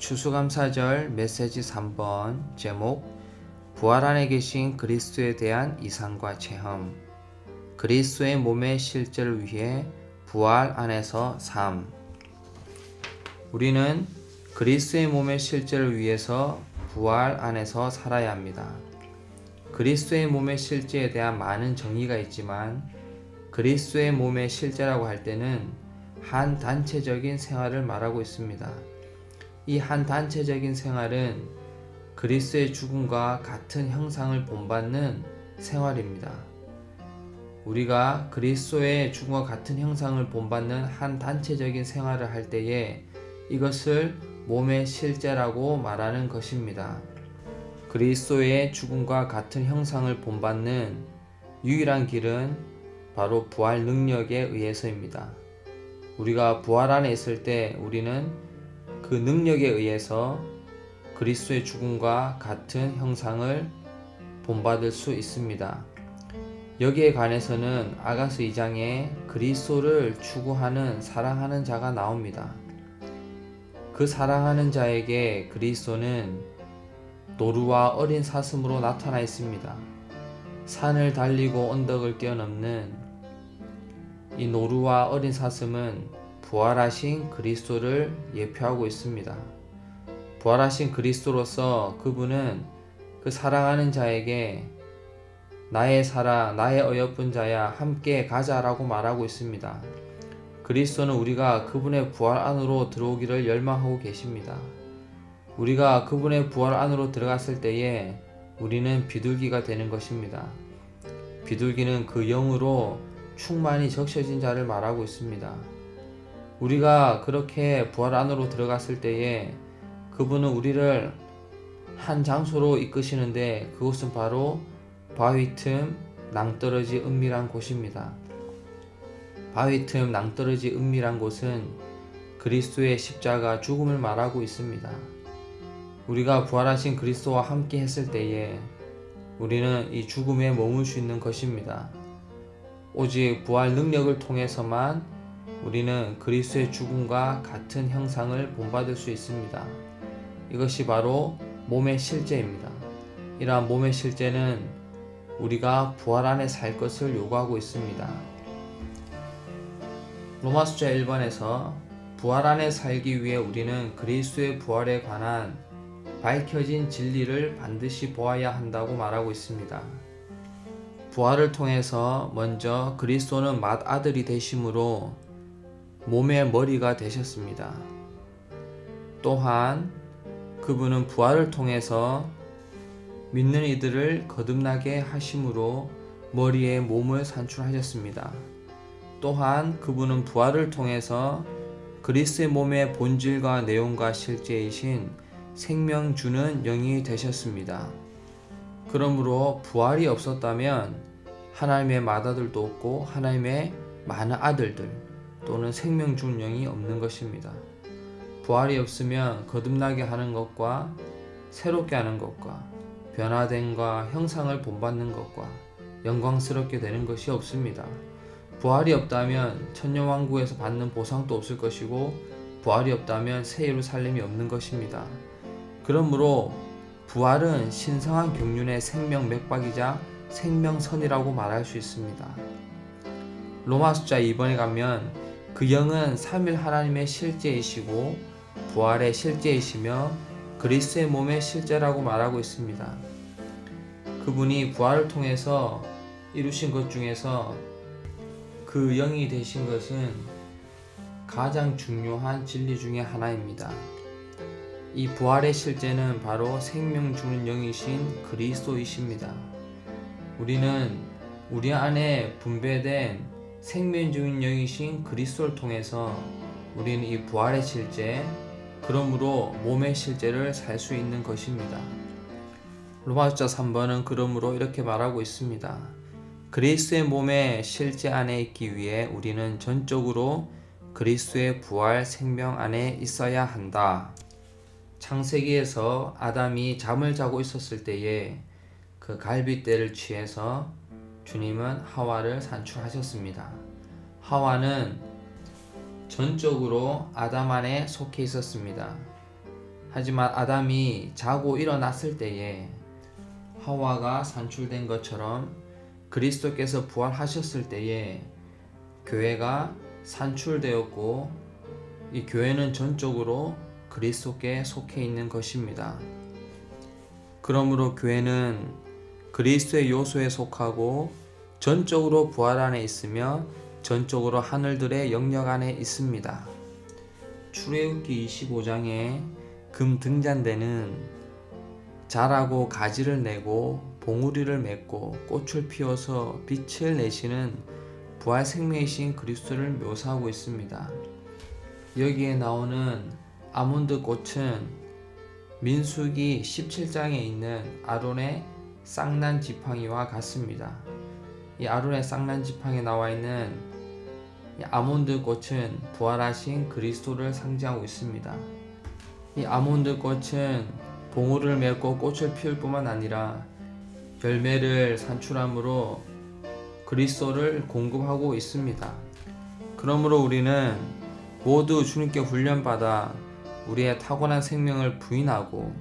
추수감사절 메시지 3번 제목 부활 안에 계신 그리스도에 대한 이상과 체험. 그리스도의 몸의 실제를 위해 부활 안에서 삶. 우리는 그리스도의 몸의 실제를 위해서 부활 안에서 살아야 합니다. 그리스도의 몸의 실제에 대한 많은 정의가 있지만 그리스도의 몸의 실제라고 할 때는 한 단체적인 생활을 말하고 있습니다. 이 한 단체적인 생활은 그리스도의 죽음과 같은 형상을 본받는 생활입니다. 우리가 그리스도의 죽음과 같은 형상을 본받는 한 단체적인 생활을 할 때에 이것을 몸의 실제라고 말하는 것입니다. 그리스도의 죽음과 같은 형상을 본받는 유일한 길은 바로 부활 능력에 의해서입니다. 우리가 부활 안에 있을 때 우리는 그 능력에 의해서 그리스도의 죽음과 같은 형상을 본받을 수 있습니다. 여기에 관해서는 아가서 2장에 그리스도를 추구하는 사랑하는 자가 나옵니다. 그 사랑하는 자에게 그리스도는 노루와 어린 사슴으로 나타나 있습니다. 산을 달리고 언덕을 뛰어넘는 이 노루와 어린 사슴은 부활하신 그리스도를 예표하고 있습니다. 부활하신 그리스도로서 그분은 그 사랑하는 자에게 나의 사랑, 나의 어여쁜 자야 함께 가자라고 말하고 있습니다. 그리스도는 우리가 그분의 부활 안으로 들어오기를 열망하고 계십니다. 우리가 그분의 부활 안으로 들어갔을 때에 우리는 비둘기가 되는 것입니다. 비둘기는 그 영으로 충만히 적셔진 자를 말하고 있습니다. 우리가 그렇게 부활 안으로 들어갔을 때에 그분은 우리를 한 장소로 이끄시는데 그곳은 바로 바위 틈 낭떠러지 은밀한 곳입니다. 바위 틈 낭떠러지 은밀한 곳은 그리스도의 십자가 죽음을 말하고 있습니다. 우리가 부활하신 그리스도와 함께 했을 때에 우리는 이 죽음에 머물 수 있는 것입니다. 오직 부활 능력을 통해서만 우리는 그리스도의 죽음과 같은 형상을 본받을 수 있습니다. 이것이 바로 몸의 실제입니다. 이러한 몸의 실제는 우리가 부활 안에 살 것을 요구하고 있습니다. 로마서 1번에서 부활 안에 살기 위해 우리는 그리스도의 부활에 관한 밝혀진 진리를 반드시 보아야 한다고 말하고 있습니다. 부활을 통해서 먼저 그리스도는 맏아들이 되심으로 몸의 머리가 되셨습니다. 또한 그분은 부활을 통해서 믿는 이들을 거듭나게 하심으로 머리에 몸을 산출하셨습니다. 또한 그분은 부활을 통해서 그리스도의 몸의 본질과 내용과 실제이신 생명 주는 영이 되셨습니다. 그러므로 부활이 없었다면 하나님의 맏아들도 없고 하나님의 많은 아들들 또는 생명 주는 영이 없는 것입니다. 부활이 없으면 거듭나게 하는 것과 새롭게 하는 것과 변화됨과 형상을 본받는 것과 영광스럽게 되는 것이 없습니다. 부활이 없다면 천년왕국에서 받는 보상도 없을 것이고 부활이 없다면 새 예루살렘이 없는 것입니다. 그러므로 부활은 신성한 경륜의 생명 맥박이자 생명선이라고 말할 수 있습니다. 로마서 2번에 가면 그 영은 삼위 하나님의 실제이시고 부활의 실제이시며 그리스도의 몸의 실제라고 말하고 있습니다. 그분이 부활을 통해서 이루신 것 중에서 그 영이 되신 것은 가장 중요한 진리 중에 하나입니다. 이 부활의 실제는 바로 생명 주는 영이신 그리스도이십니다. 우리는 우리 안에 분배된 생명 주는 영이신 그리스도를 통해서 우리는 이 부활의 실제, 그러므로 몸의 실제를 살 수 있는 것입니다. 로마서 3번은 그러므로 이렇게 말하고 있습니다. 그리스도의 몸의 실제 안에 있기 위해 우리는 전적으로 그리스도의 부활 생명 안에 있어야 한다. 창세기에서 아담이 잠을 자고 있었을 때에 그 갈빗대를 취해서 주님은 하와를 산출하셨습니다. 하와는 전적으로 아담 안에 속해 있었습니다. 하지만 아담이 자고 일어났을 때에 하와가 산출된 것처럼 그리스도께서 부활하셨을 때에 교회가 산출되었고, 이 교회는 전적으로 그리스도께 속해 있는 것입니다. 그러므로 교회는 그리스도의 요소에 속하고 전적으로 부활 안에 있으며 전적으로 하늘들의 영역 안에 있습니다. 출애굽기 25장에 금 등잔대는 자라고 가지를 내고 봉우리를 맺고 꽃을 피워서 빛을 내시는 부활 생명이신 그리스도를 묘사하고 있습니다. 여기에 나오는 아몬드 꽃은 민수기 17장에 있는 아론의 쌍난 지팡이와 같습니다. 이 아론의 쌍난 지팡이에 나와 있는 이 아몬드 꽃은 부활하신 그리스도를 상징하고 있습니다. 이 아몬드 꽃은 봉우리를 맺고 꽃을 피울 뿐만 아니라 열매를 산출함으로 그리스도를 공급하고 있습니다. 그러므로 우리는 모두 주님께 훈련받아 우리의 타고난 생명을 부인하고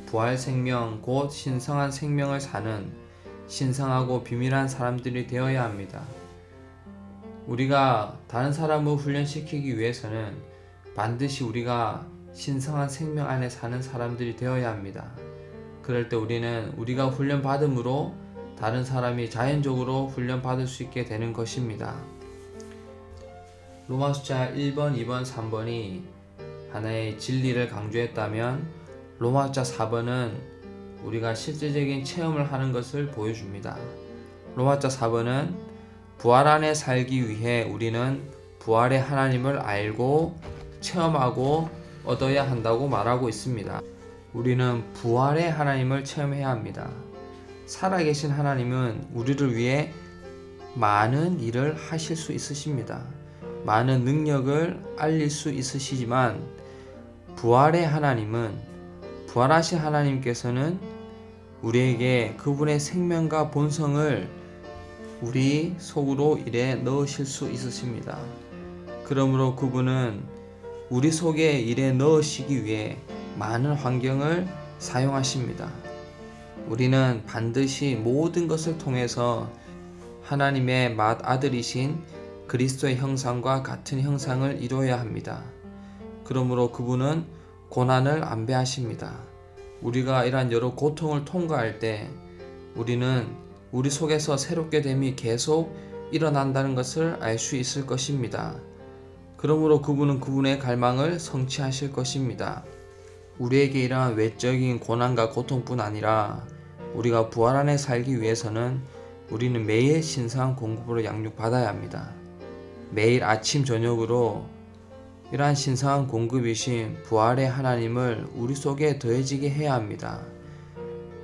부활 생명 곧 신성한 생명을 사는 신성하고 비밀한 사람들이 되어야 합니다. 우리가 다른 사람을 훈련시키기 위해서는 반드시 우리가 신성한 생명 안에 사는 사람들이 되어야 합니다. 그럴 때 우리는 우리가 훈련받음으로 다른 사람이 자연적으로 훈련받을 수 있게 되는 것입니다. 로마 숫자 1번, 2번, 3번이 하나의 진리를 강조했다면 로마 숫자 4번은 우리가 실제적인 체험을 하는 것을 보여줍니다. 로마 숫자 4번은 부활 안에 살기 위해 우리는 부활의 하나님을 알고 체험하고 얻어야 한다고 말하고 있습니다. 우리는 부활의 하나님을 체험해야 합니다. 살아계신 하나님은 우리를 위해 많은 일을 하실 수 있으십니다. 많은 능력을 알릴 수 있으시지만 부활의 하나님은, 부활하신 하나님께서는 우리에게 그분의 생명과 본성을 우리 속으로 일에 넣으실 수 있으십니다. 그러므로 그분은 우리 속에 일에 넣으시기 위해 많은 환경을 사용하십니다. 우리는 반드시 모든 것을 통해서 하나님의 맏아들이신 그리스도의 형상과 같은 형상을 이루어야 합니다. 그러므로 그분은 고난을 안배하십니다. 우리가 이러한 여러 고통을 통과할 때 우리는 우리 속에서 새롭게 됨이 계속 일어난다는 것을 알 수 있을 것입니다. 그러므로 그분은 그분의 갈망을 성취하실 것입니다. 우리에게 이러한 외적인 고난과 고통뿐 아니라 우리가 부활 안에 살기 위해서는 우리는 매일 신성한 공급으로 양육받아야 합니다. 매일 아침 저녁으로 이러한 신성한 공급이신 부활의 하나님을 우리 속에 더해지게 해야 합니다.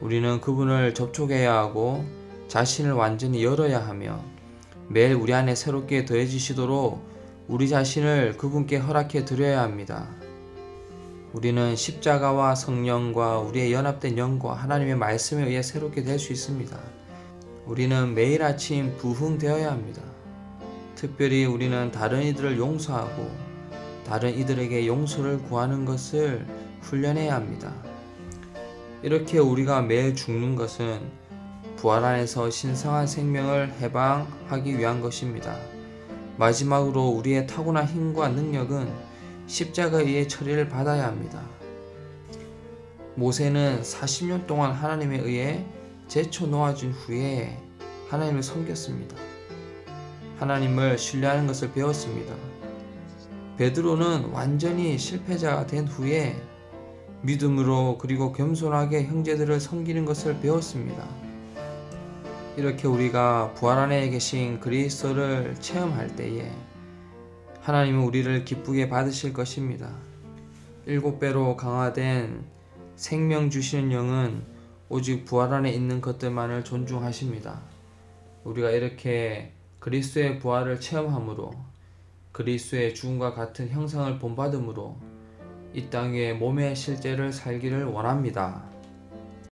우리는 그분을 접촉해야 하고 자신을 완전히 열어야 하며 매일 우리 안에 새롭게 더해지시도록 우리 자신을 그분께 허락해 드려야 합니다. 우리는 십자가와 성령과 우리의 연합된 영과 하나님의 말씀에 의해 새롭게 될 수 있습니다. 우리는 매일 아침 부흥되어야 합니다. 특별히 우리는 다른 이들을 용서하고 다른 이들에게 용서를 구하는 것을 훈련해야 합니다. 이렇게 우리가 매일 죽는 것은 부활 안에서 신성한 생명을 해방하기 위한 것입니다. 마지막으로 우리의 타고난 힘과 능력은 십자가에 의해 처리를 받아야 합니다. 모세는 40년 동안 하나님에 의해 제쳐 놓아진 후에 하나님을 섬겼습니다. 하나님을 신뢰하는 것을 배웠습니다. 베드로는 완전히 실패자가 된 후에 믿음으로 그리고 겸손하게 형제들을 섬기는 것을 배웠습니다. 이렇게 우리가 부활 안에 계신 그리스도를 체험할 때에 하나님은 우리를 기쁘게 받으실 것입니다. 7배로 강화된 생명 주시는 영은 오직 부활 안에 있는 것들만을 존중하십니다. 우리가 이렇게 그리스도의 부활을 체험함으로 그리스도의 죽음과 같은 형상을 본받음으로 이 땅 위에 몸의 실제를 살기를 원합니다.